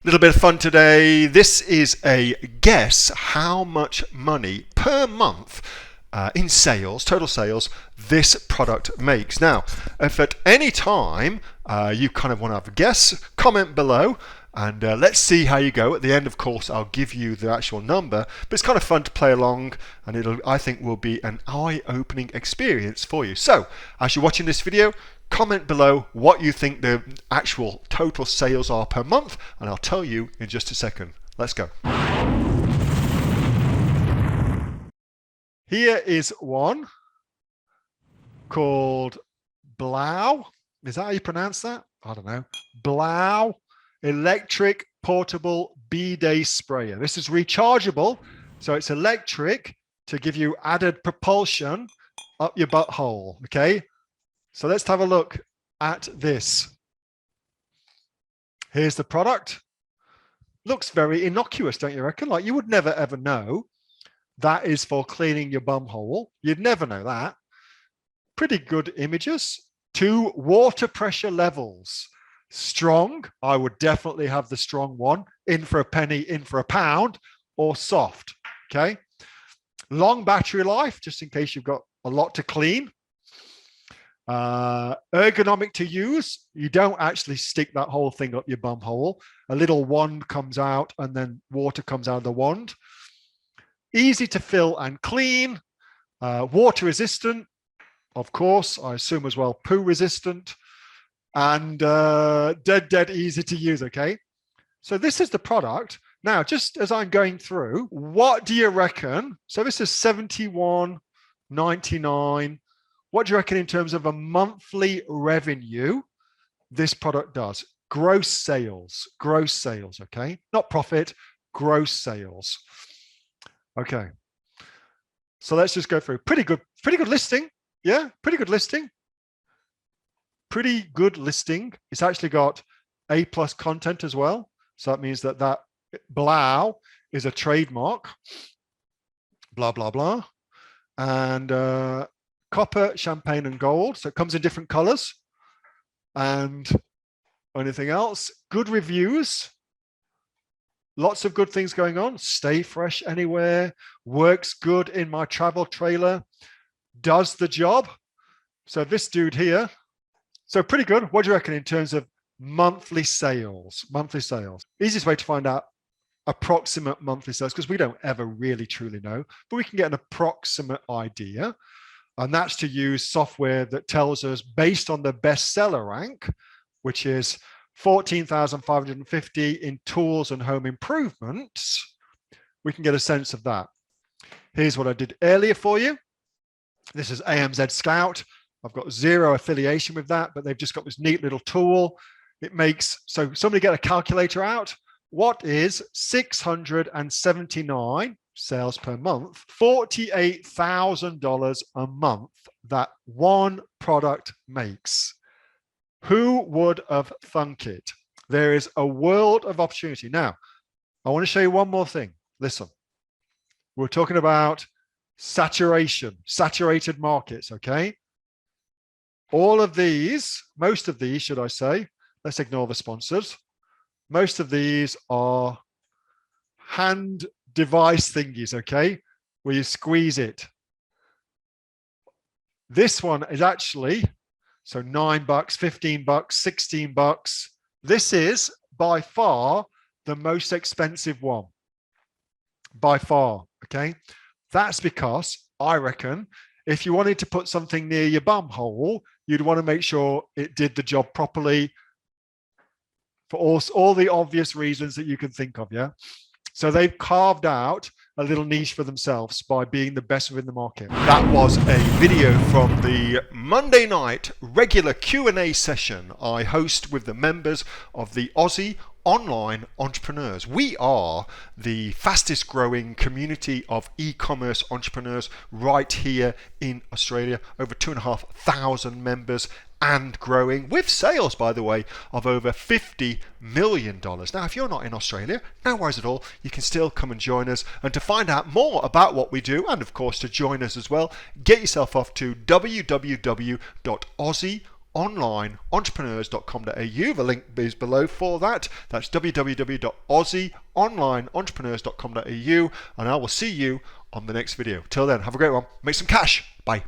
Little bit of fun today. This is a guess how much money per month in sales, total sales, this product makes. Now, if at any time you kind of want to have a guess, comment below and let's see how you go. At the end, of course, I'll give you the actual number, but it's kind of fun to play along and it'll, I think, will be an eye-opening experience for you. So, as you're watching this video, comment below what you think the actual total sales are per month, and I'll tell you in just a second. Let's go. Here is one called Blau. Is that how you pronounce that? I don't know. Blau electric portable bidet sprayer. This is rechargeable, so it's electric to give you added propulsion up your butthole. Okay. So let's have a look at this. Here's the product. Looks very innocuous, don't you reckon? Like you would never ever know that is for cleaning your bum hole. You'd never know that. Pretty good images. 2 water pressure levels. Strong, I would definitely have the strong one. In for a penny, in for a pound, or soft, okay? Long battery life, just in case you've got a lot to clean. Ergonomic to use. You don't actually stick that whole thing up your bum hole. A little wand comes out and then water comes out of the wand. Easy to fill and clean. Water resistant, of course, I assume as well poo resistant, and dead easy to use. Okay, so this is the product. Now, just as I'm going through, what do you reckon? So this is $71.99. What do you reckon in terms of a monthly revenue this product does? Gross sales, okay? Not profit, gross sales. Okay. So let's just go through. Pretty good listing. Yeah, pretty good listing. Pretty good listing. It's actually got A+ content as well. So that means that Blau is a trademark. Blah, blah, blah. And copper, champagne, and gold. So it comes in different colors. And anything else? Good reviews. Lots of good things going on. Stay fresh anywhere. Works good in my travel trailer. Does the job. So this dude here. So pretty good. What do you reckon in terms of monthly sales? Monthly sales. Easiest way to find out approximate monthly sales, because we don't ever really truly know, but we can get an approximate idea. And that's to use software that tells us based on the bestseller rank, which is 14,550 in tools and home improvements. We can get a sense of that. Here's what I did earlier for you. This is AMZ Scout. I've got zero affiliation with that, but they've just got this neat little tool. It makes, so somebody get a calculator out. What is 679 sales per month? $48,000 a month that one product makes. Who would have thunk it? There is a world of opportunity. Now, I want to show you one more thing. Listen, we're talking about saturation, saturated markets, okay? All of these, most of these, should I say, let's ignore the sponsors. Most of these are hand device thingies, okay, where you squeeze it. This one is actually, so $9, $15, $16. This is by far the most expensive one, by far, okay? That's because I reckon if you wanted to put something near your bum hole, you'd want to make sure it did the job properly for all the obvious reasons that you can think of, yeah? So they've carved out a little niche for themselves by being the best within the market. That was a video from the Monday night regular Q&A session I host with the members of the Aussie Online Entrepreneurs. We are the fastest growing community of e-commerce entrepreneurs right here in Australia. Over 2,500 members and growing, with sales, by the way, of over $50 million. Now, if you're not in Australia, no worries at all. You can still come and join us. And to find out more about what we do, and of course to join us as well, get yourself off to www.aussie AussieOnlineEntrepreneurs.com.au. The link is below for that. That's www.AussieOnlineEntrepreneurs.com.au, and I will see you on the next video. Till then, have a great one. Make some cash. Bye.